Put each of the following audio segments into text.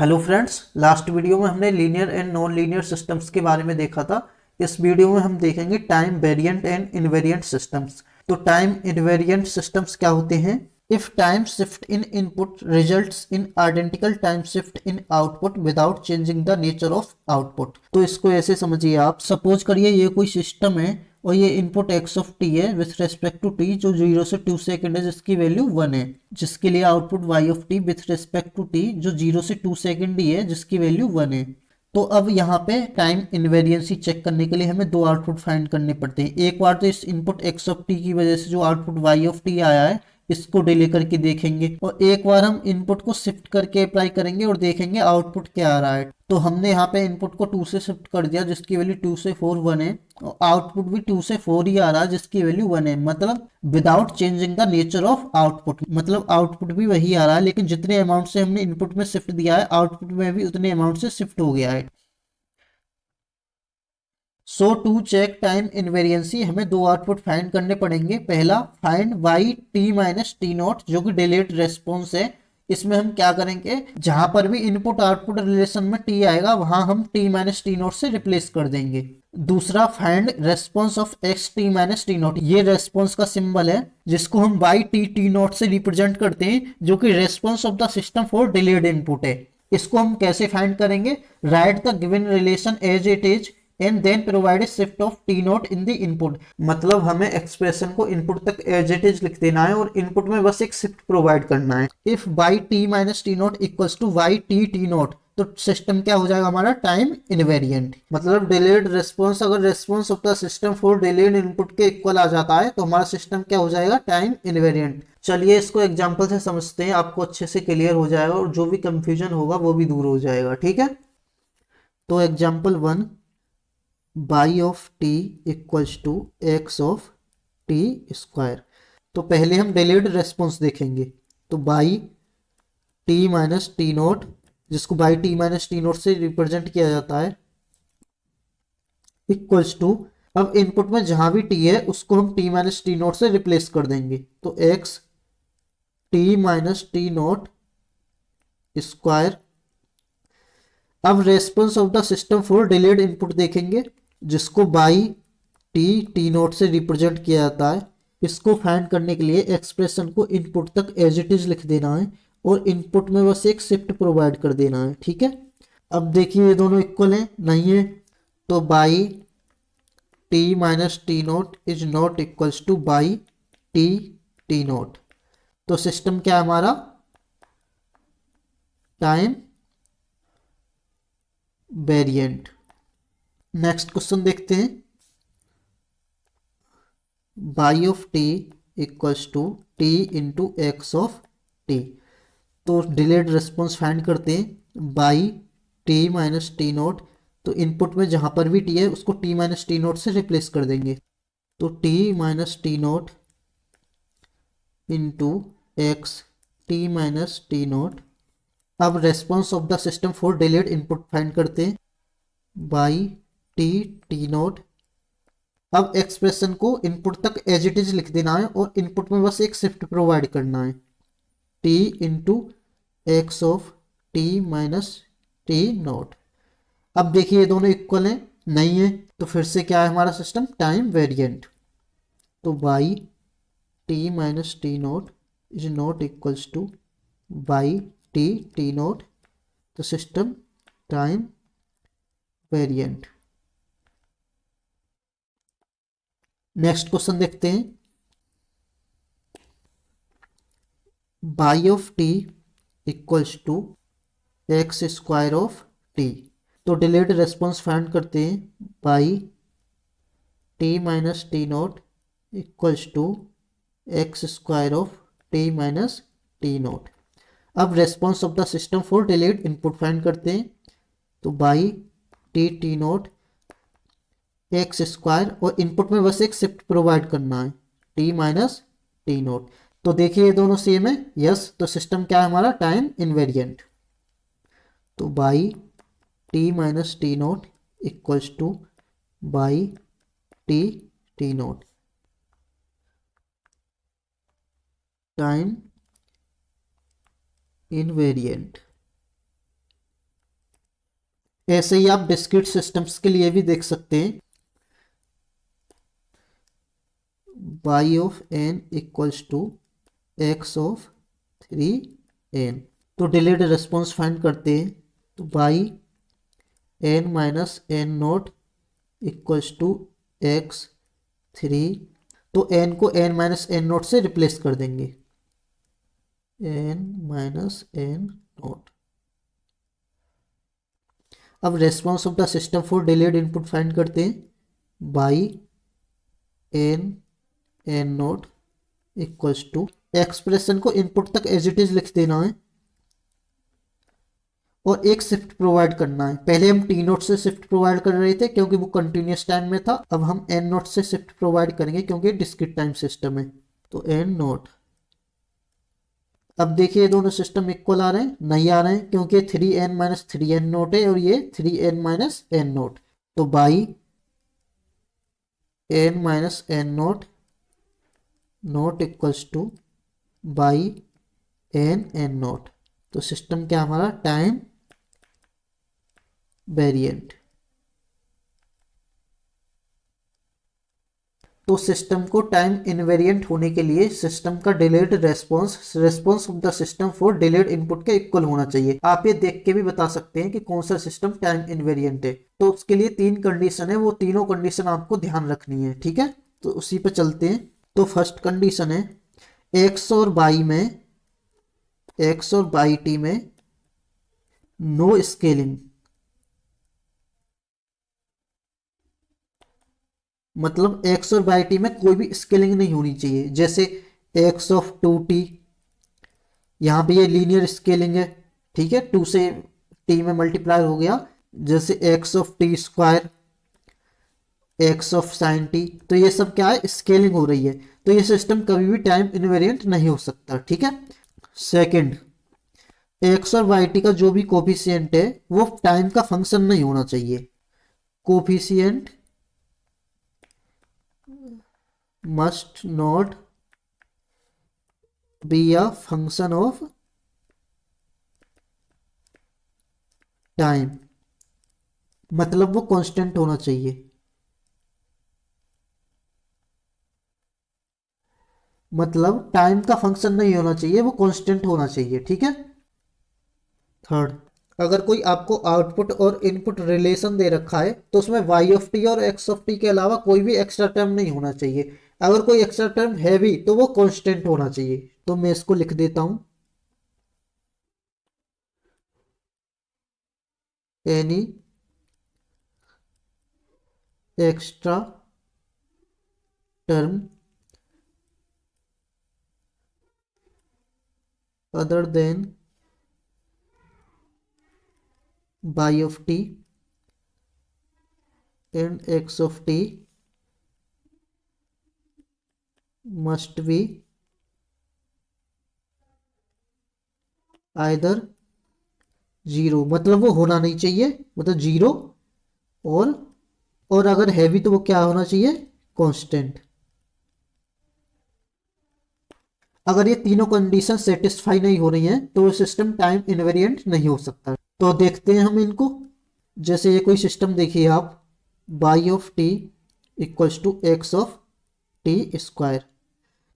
Hello friends, last video में हमने linear and non linear systems के बारे में देखा था। इस वीडियो में हम देखेंगे time variant and invariant systems. तो टाइम इनवेरिएंट सिस्टम्स क्या होते हैं? If time shift in input results in identical time shift in output without changing the nature of output. तो इसको ऐसे समझिए, आप सपोज करिए ये कोई सिस्टम है और ये इनपुट x ऑफ टी है विथ रेस्पेक्ट टू टी, जो 0 से 2 सेकंड है जिसकी वैल्यू 1 है, जिसके लिए output y of t with respect to t जो 0 से 2 सेकंड ही है जिसकी वैल्यू 1 है। तो अब यहाँ पे टाइम इनवेरिएंसी चेक करने के लिए हमें दो आउटपुट फाइंड करने पड़ते हैं। एक बार तो इस इनपुट x ऑफ टी की वजह से जो आउटपुट y ऑफ टी आया है इसको डिले करके देखेंगे, और एक बार हम इनपुट को शिफ्ट करके अप्लाई करेंगे और देखेंगे आउटपुट क्या आ रहा है। तो हमने यहाँ पे इनपुट को 2 से शिफ्ट कर दिया जिसकी वैल्यू 2 से 4 1 है, और आउटपुट भी 2 से 4 ही आ रहा है जिसकी वैल्यू 1 है। मतलब without changing the nature of output, मतलब आउटपुट भी वही आ रहा है, लेकिन जितने अमाउंट से हमने इनपुट में शिफ्ट दिया है आउटपुट में भी उतने अमाउंट से शिफ्ट हो गया है। So to check time invariancy हमें दो आउटपुट फाइंड करने पड़ेंगे। पहला, find y t minus t not, जो कि डिलेड रेस्पॉन्स है। इसमें हम क्या करेंगे, जहां पर भी इनपुट आउटपुट रिलेशन में टी आएगा वहां हम टी माइनस टी नॉट से रिप्लेस कर देंगे। दूसरा, find response of x t minus t not. ये रेस्पॉन्स का सिंबल है जिसको हम वाई टी टी नॉट से रिप्रेजेंट करते हैं, जो कि response of the system for delayed input है। इसको हम कैसे फाइंड करेंगे? Right the given relation as it is and then provide shift of T not in the input. मतलब हमें एक्सप्रेशन को इनपुट तक एज इट इज लिख देना है और इनपुट में बस एक शिफ्ट प्रोवाइड करना है। If y t minus t not equals to y t t not, तो सिस्टम क्या हो जाएगा हमारा? Time invariant. मतलब डिलेड रिस्पॉन्स, अगर response of the system for delayed input के इक्वल आ जाता है तो हमारा सिस्टम क्या हो जाएगा? Time invariant. चलिए इसको एग्जांपल से समझते हैं, आपको अच्छे से क्लियर हो जाएगा और जो भी कंफ्यूजन होगा वो भी दूर हो जाएगा। ठीक है, तो example 1, y of t equals to x of t square. तो पहले हम डिलेड रेस्पॉन्स देखेंगे। तो y t minus t naught, जिसको y t minus t note से रिप्रेजेंट किया जाता है, इक्वल्स टू, अब इनपुट में जहां भी टी है उसको हम टी माइनस टी नोट से रिप्लेस कर देंगे। तो x t minus t naught square. अब response of the system for delayed input देखेंगे, जिसको बाई टी टी नोट से रिप्रेजेंट किया जाता है। इसको फाइंड करने के लिए एक्सप्रेशन को इनपुट तक एज इट इज लिख देना है और इनपुट में बस एक शिफ्ट प्रोवाइड कर देना है। ठीक है, अब देखिए ये दोनों इक्वल हैं, नहीं है, तो y t minus t note is not equals to y t t note. तो सिस्टम क्या है हमारा? Time variant. नेक्स्ट क्वेश्चन देखते हैं। Y of t equals to t into x of t. तो डिलेड रिस्पॉन्स फाइंड करते हैं। Y t minus t note, तो इनपुट में जहां पर भी टी है उसको टी माइनस टी नोट से रिप्लेस कर देंगे। तो t minus t naught into x t minus t naught. अब response of the system for delayed input find करते हैं। बाई टी टी नोट, अब एक्सप्रेशन को इनपुट तक एज इट इज लिख देना है और इनपुट में बस एक शिफ्ट प्रोवाइड करना है, T into x of t minus t naught. अब देखिए ये दोनों इक्वल हैं, नहीं है, तो फिर से क्या है हमारा सिस्टम? Time variant. तो y t minus t note is not equals to y t t note, तो system time variant. Next question देखते हैं। Y of t equals to x square of t. तो डिलेड रेस्पॉन्स फाइंड करते हैं। Y t minus t naught equals to x square of t minus t naught. अब response of the system for delayed input find करते हैं। तो y t t naught x square, और input में बस एक शिफ्ट प्रोवाइड करना है, टी माइनस टी नोट। तो देखिए ये दोनों सेम है, यस, तो सिस्टम क्या है हमारा? Time invariant. तो y t minus t naught equals to y t t naught, time invariant. ऐसे ही आप डिस्क्रीट सिस्टम्स के लिए भी देख सकते हैं, y of n equals to x of 3n। तो डिलेड रिस्पॉन्स फाइंड करते हैं, तो y n minus n not equals to x 3, तो n को n माइनस n नोट से रिप्लेस कर देंगे, n माइनस n नोट। अब response of the system for delayed input find करते हैं, y n n not equals to, expression को input तक एज इट इज लिख देना है और एक शिफ्ट प्रोवाइड करना है। पहले हम टी नोट से शिफ्ट प्रोवाइड कर रहे थे क्योंकि वो कंटिन्यूस टाइम में था, अब हम एन नोट से शिफ्ट प्रोवाइड करेंगे क्योंकि डिस्क्रीट टाइम सिस्टम है, तो एन नोट। अब देखिए दोनों सिस्टम इक्वल आ रहे हैं, नहीं आ रहे हैं क्योंकि 3n माइनस 3n नोट है और ये 3n माइनस n नोट, तो by n minus n note note equals to by n note. तो सिस्टम क्या हमारा टाइम वेरिएंट। तो सिस्टम को टाइम इनवेरिएंट होने के लिए सिस्टम का delayed response of the system for delayed input के इक्वल होना चाहिए। आप ये देख के भी बता सकते हैं कि कौन सा सिस्टम टाइम इनवेरिएंट है। तो उसके लिए 3 कंडीशन है, वो तीनों कंडीशन आपको ध्यान रखनी है, ठीक है। तो उसी पे चलते हैं। तो फर्स्ट कंडीशन है x और y में, x और y t में नो स्केलिंग, मतलब x और y t में कोई भी स्केलिंग नहीं होनी चाहिए। जैसे x ऑफ 2t, यहाँ पे ये लीनियर स्केलिंग है, ठीक है, 2 से t में मल्टीप्लाई हो गया। जैसे x of t square, x of sine t, तो ये सब क्या है, स्केलिंग हो रही है। तो ये सिस्टम कभी भी टाइम इनवेरिएंट नहीं हो सकता, ठीक है। सेकंड, x और y t का जो भी कोफिशिएंट है वो टाइम का फंक्शन नहीं होना चाहिए। Coefficient must not be a function of time, मतलब वो कांस्टेंट होना चाहिए, मतलब टाइम का फंक्शन नहीं होना चाहिए, वो कांस्टेंट होना चाहिए, ठीक है। थर्ड, अगर कोई आपको आउटपुट और इनपुट रिलेशन दे रखा है तो उसमें y ऑफ टी और x ऑफ टी के अलावा कोई भी एक्स्ट्रा टर्म नहीं होना चाहिए। अगर कोई एक्स्ट्रा टर्म है भी तो वो कांस्टेंट होना चाहिए। तो मैं इसको लिख देता हूं, any extra term other than y of t and x of t must be either 0, मतलब वो होना नहीं चाहिए, मतलब 0, और अगर है भी तो वो क्या होना चाहिए, कांस्टेंट। अगर ये तीनों कंडीशन सेटिस्फाई नहीं हो रही हैं तो सिस्टम टाइम इनवेरिएंट नहीं हो सकता। तो देखते हैं हम इनको। जैसे ये कोई सिस्टम देखिए आप, y of t equals to x of t square,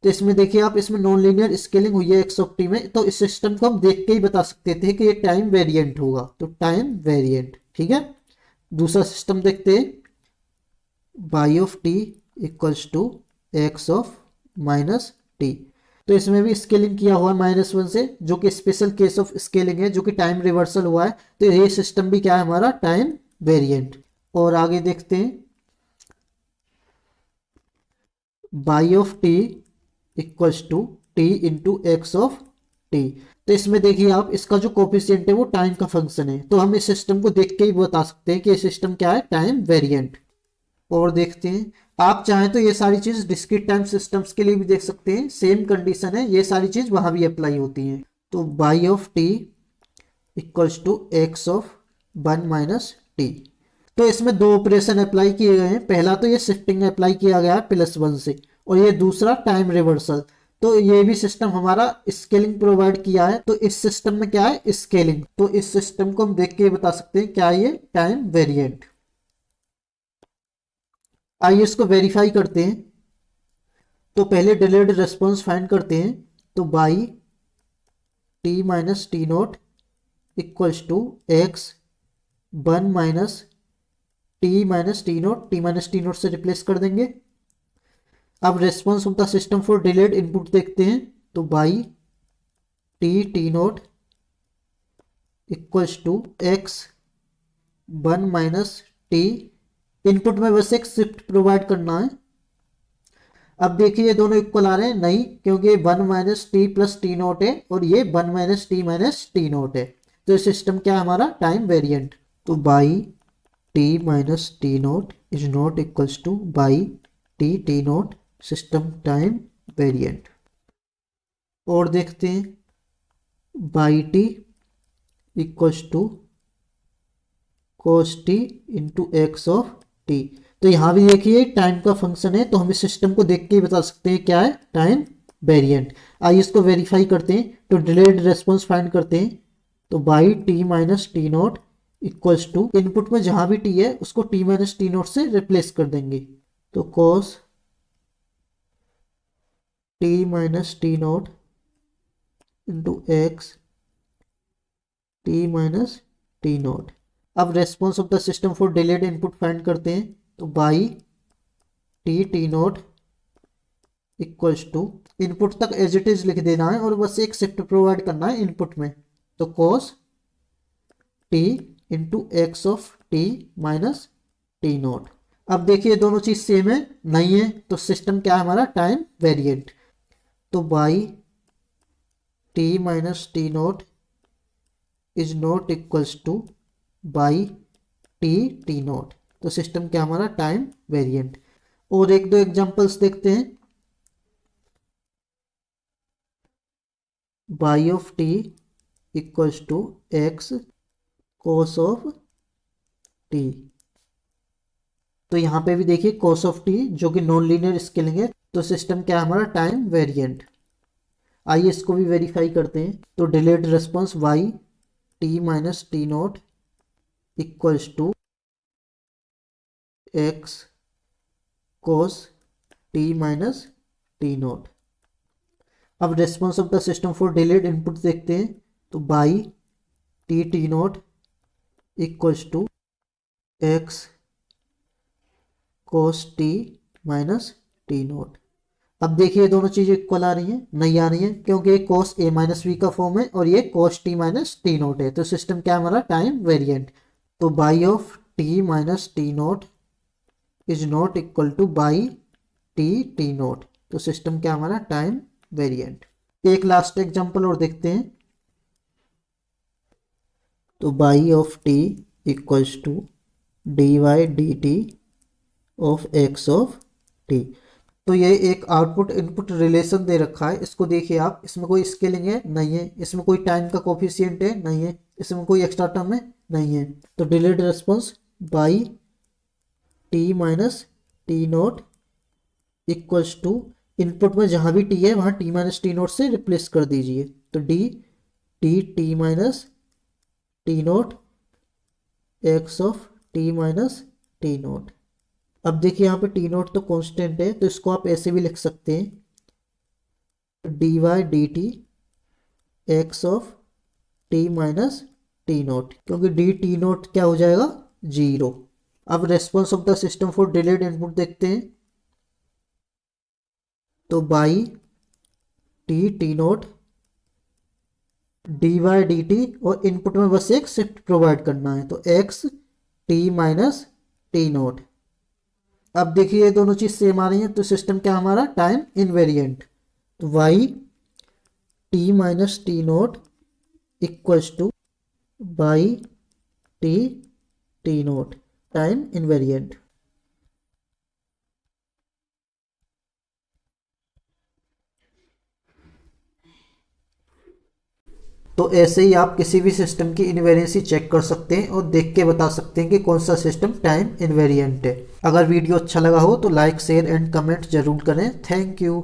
तो इसमें देखिए आप, इसमें नॉन लीनियर स्केलिंग हुई है x ऑफ t में, तो इस सिस्टम को हम देख के ही बता सकते थे कि ये टाइम वेरिएंट होगा, तो टाइम वेरिएंट, ठीक है। दूसरा सिस्टम देखते हैं, y of t equals to x of minus t, तो इसमें भी स्केलिंग किया हुआ है -1 से, जो कि स्पेशल केस ऑफ स्केलिंग है, जो कि टाइम रिवर्सल हुआ है। तो ये सिस्टम भी क्या है हमारा, टाइम वेरिएंट। और आगे देखते हैं, y of t equals to t into x of t, तो इसमें देखिए आप, इसका जो कोफिशिएंट है वो टाइम का फंक्शन है, तो हम इस सिस्टम को देख के ही बता सकते हैं कि ये सिस्टम क्या है, टाइम वेरिएंट। और देखते हैं, आप चाहें तो ये सारी चीज डिस्क्रीट टाइम सिस्टम्स के लिए भी देख सकते हैं, सेम कंडीशन है, ये सारी चीज वहां भी अप्लाई होती हैं। तो y of t equals to x of 1 minus t, तो इसमें 2 ऑपरेशन अप्लाई किए गए हैं। पहला तो ये शिफ्टिंग अप्लाई किया गया है +1 से, और ये दूसरा टाइम रिवर्सल। तो ये भी सिस्टम हमारा स्केलिंग प्रोवाइड किया है। तो इस सिस्टम में क्या है, स्केलिंग। तो इस सिस्टम को हम देख के बता सकते हैं क्या ये टाइम वेरिएंट। आइए इसको वेरीफाई करते हैं। तो पहले डिलेड रेस्पॉन्स फाइंड करते हैं। तो y t minus t naught equals to x 1 minus t minus t note से रिप्लेस कर देंगे। अब response of the system for delayed input देखते हैं। तो y t naught equals to x 1 minus t. Input में बस एक शिफ्ट प्रोवाइड करना है। अब देखिए ये दोनों इक्वल आ रहे हैं, नहीं, क्योंकि 1 minus T plus T naught है और ये 1 माइनस टी नोट है। तो सिस्टम क्या है हमारा, टाइम वेरिएंट। तो y t minus t note is not equals to y t naught, system time variant. और देखते हैं y t equals to cos t into x of t. तो यहां भी देखिए टाइम का फंक्शन है, तो हम इस सिस्टम को देख के ही बता सकते हैं क्या है, टाइम वेरिएंट। आइए इसको वेरीफाई करते हैं। तो डिलेड रेस्पॉन्स फाइंड करते हैं। तो y t minus t naught equals to, input में जहां भी टी है उसको टी माइनस टी नोट से रिप्लेस कर देंगे। तो cos t minus t naught into x t minus t naught. अब response of the system for delayed input find करते हैं। तो y t naught equals to, input तक एज इट इज लिख देना है और बस एक शिफ्ट प्रोवाइड करना है इनपुट में। तो cos T into x of t minus t naught. अब देखिए दोनों चीज सेम है, नहीं है, तो सिस्टम क्या है हमारा, टाइम वेरिएंट। तो y t minus t note is not equals to y t note. तो सिस्टम क्या हमारा, टाइम वेरिएंट। और एक दो एग्जांपल्स देखते हैं। Y of t equals to x cos of t. तो यहां पे भी देखिए cos ऑफ टी जो कि नॉन लीनियर स्केलिंग है। तो सिस्टम क्या है हमारा, टाइम वेरिएंट। आइए इसको भी वेरीफाई करते हैं। तो delayed response y t minus t naught equals to x cos t minus t naught. अब response of the system for delayed input देखते हैं। तो y t naught equals to x cos t minus t naught. अब देखिए दोनों चीजें equal आ रही हैं, नहीं आ रही हैं, क्योंकि ये cos a माइनस वी का फॉर्म है और ये cos t minus t naught है। तो सिस्टम क्या है हमारा, टाइम वेरिएंट। तो y of t minus t note is not equal to y t note. तो सिस्टम क्या हमारा, टाइम वेरिएंट। एक लास्ट एग्जांपल और देखते हैं। तो y of t equals to d y d t of x of t. तो ये एक आउटपुट इनपुट रिलेशन दे रखा है, इसको देखिए आप। इसमें कोई स्केलिंग है, नहीं है। इसमें कोई टाइम का कोफिशिएंट है, नहीं है। इसमें कोई एक्स्ट्रा टर्म है, नहीं है। तो delayed response y t minus t naught equals to, input में जहां भी टी है वहां टी माइनस टी नोट से रिप्लेस कर दीजिए। तो t minus t naught x of t minus t naught. अब देखिए यहाँ पे टी नोट तो कांस्टेंट है, तो इसको आप ऐसे भी लिख सकते हैं d y d t x of t minus t naught, क्योंकि डी टी नोट क्या हो जाएगा, 0। अब response of the system for delayed input देखते हैं। तो y t naught d y d t, और इनपुट में बस एक शिफ्ट प्रोवाइड करना है। तो x t minus t naught. अब देखिए ये दोनों चीज सेम आ रही है, तो सिस्टम क्या हमारा, टाइम इनवेरिएंट। तो y t minus t naught equals to y t naught, time invariant. तो ऐसे ही आप किसी भी सिस्टम की इनवेरिएंसी चेक कर सकते हैं और देख के बता सकते हैं कि कौन सा सिस्टम टाइम इनवेरिएंट है। अगर वीडियो अच्छा लगा हो तो लाइक शेयर एंड कमेंट जरूर करें। Thank you.